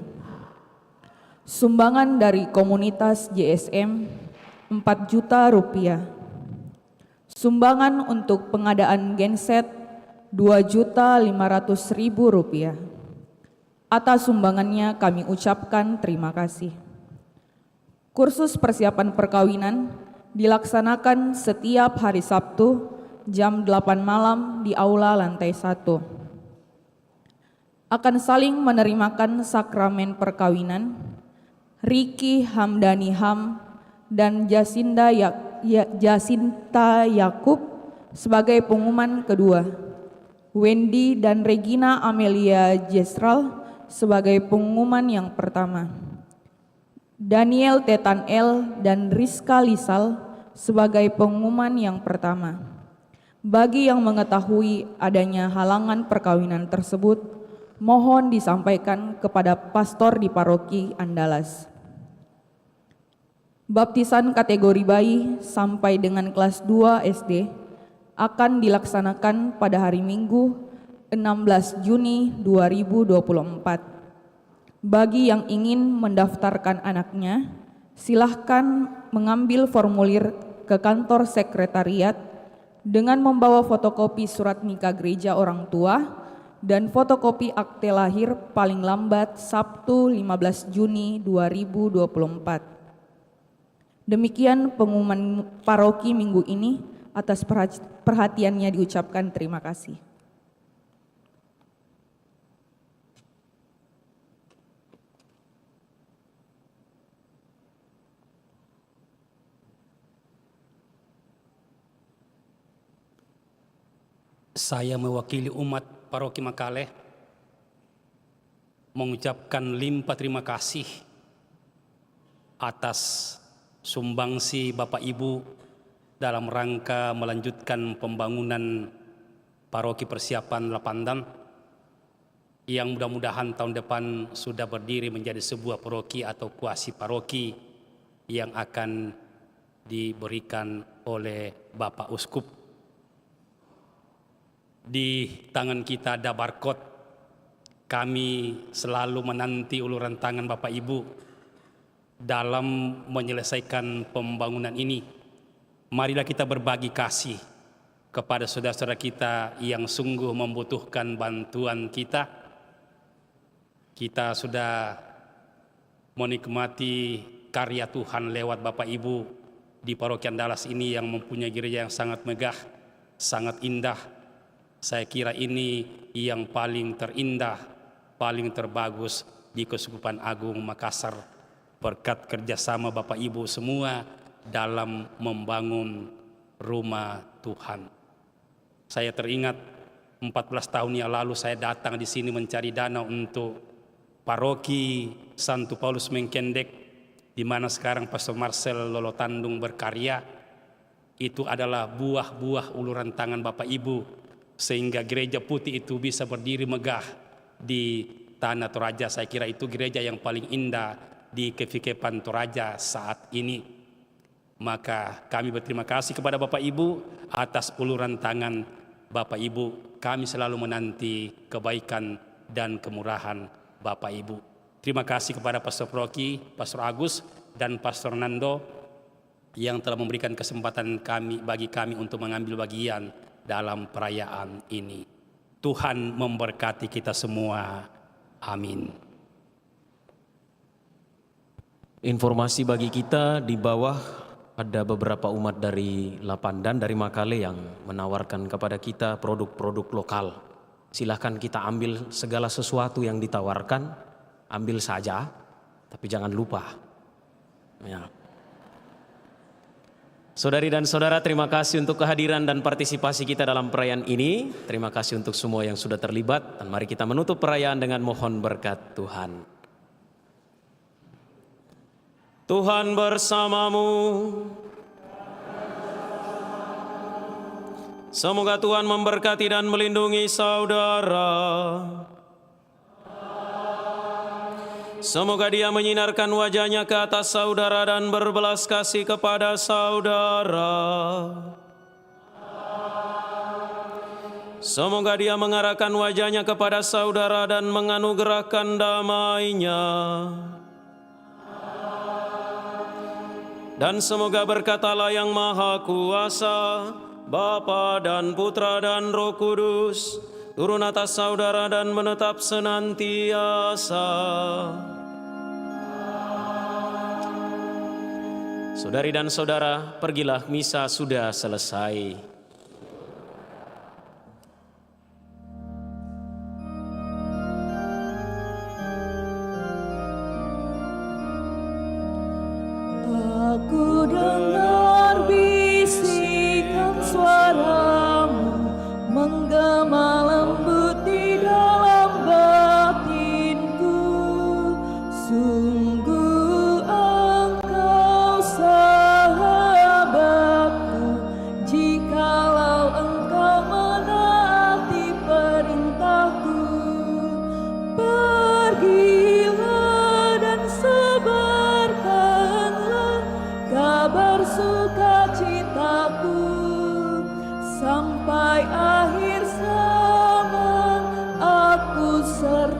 Sumbangan dari komunitas JSM Rp4 juta. Sumbangan untuk pengadaan genset Rp2.500.000. Atas sumbangannya kami ucapkan terima kasih. Kursus persiapan perkawinan dilaksanakan setiap hari Sabtu jam 8 malam di aula lantai 1. Akan saling menerimakan sakramen perkawinan Riki Hamdani Ham dan Jasinta Yakub sebagai pengumuman kedua, Wendy dan Regina Amelia Jesral sebagai pengumuman yang pertama, Daniel Tetan L dan Rizka Lisal sebagai pengumuman yang pertama. Bagi yang mengetahui adanya halangan perkawinan tersebut, mohon disampaikan kepada pastor di paroki Andalas. Baptisan kategori bayi sampai dengan kelas 2 SD akan dilaksanakan pada hari Minggu 16 Juni 2024. Bagi yang ingin mendaftarkan anaknya, silahkan mengambil formulir ke kantor sekretariat dengan membawa fotokopi surat nikah gereja orang tua dan fotokopi akte lahir paling lambat Sabtu 15 Juni 2024. Demikian pengumuman paroki minggu ini. Atas perhatiannya diucapkan terima kasih. Saya mewakili umat Paroki Makale mengucapkan limpah terima kasih atas sumbangsi Bapak Ibu dalam rangka melanjutkan pembangunan Paroki Persiapan Lapandan yang mudah-mudahan tahun depan sudah berdiri menjadi sebuah paroki atau kuasi paroki yang akan diberikan oleh Bapak Uskup. Di tangan kita ada barcode. Kami selalu menanti uluran tangan Bapak Ibu dalam menyelesaikan pembangunan ini. Marilah kita berbagi kasih kepada saudara-saudara kita yang sungguh membutuhkan bantuan kita. Kita sudah menikmati karya Tuhan lewat Bapak Ibu di Paroki Andalas ini yang mempunyai gereja yang sangat megah, sangat indah. Saya kira ini yang paling terindah, paling terbagus di Keuskupan Agung Makassar. Berkat kerjasama Bapak Ibu semua dalam membangun rumah Tuhan. Saya teringat 14 tahun yang lalu saya datang di sini mencari dana untuk paroki Santo Paulus Mengkendek, di mana sekarang Pastor Marcel Lolotandung berkarya. itu adalah buah-buah uluran tangan Bapak Ibu, sehingga gereja putih itu bisa berdiri megah di Tanah Toraja. Saya kira itu gereja yang paling indah di Kefikepan Toraja saat ini. Maka kami berterima kasih kepada Bapak Ibu atas uluran tangan Bapak Ibu. Kami selalu menanti kebaikan dan kemurahan Bapak Ibu. Terima kasih kepada Pastor Proki, Pastor Agus, dan Pastor Nando yang telah memberikan kesempatan bagi kami untuk mengambil bagian dalam perayaan ini. Tuhan memberkati kita semua. Amin. Informasi bagi kita, di bawah ada beberapa umat dari Lapandan, dari Makale yang menawarkan kepada kita produk-produk lokal. Silahkan kita ambil segala sesuatu yang ditawarkan, ambil saja, tapi jangan lupa. Ya. Saudari dan saudara, terima kasih untuk kehadiran dan partisipasi kita dalam perayaan ini. Terima kasih untuk semua yang sudah terlibat. Dan mari kita menutup perayaan dengan mohon berkat Tuhan. Tuhan bersamamu. Semoga Tuhan memberkati dan melindungi saudara. Semoga Dia menyinarkan wajah-Nya ke atas saudara dan berbelas kasih kepada saudara. Semoga Dia mengarahkan wajah-Nya kepada saudara dan menganugerahkan damai-Nya. Dan semoga berkat Allah yang Maha Kuasa, Bapa dan Putra dan Roh Kudus, turun atas saudara dan menetap senantiasa. Saudari dan saudara, pergilah, misa sudah selesai. Aku dengar bisikan suaramu menggema lembut di dalam batinku. Sungguh engkau sahabatku, jikalau engkau menaati perintahku. Pergilah dan sebarkanlah kabar sukacitaku sampai akhir zaman. Aku serta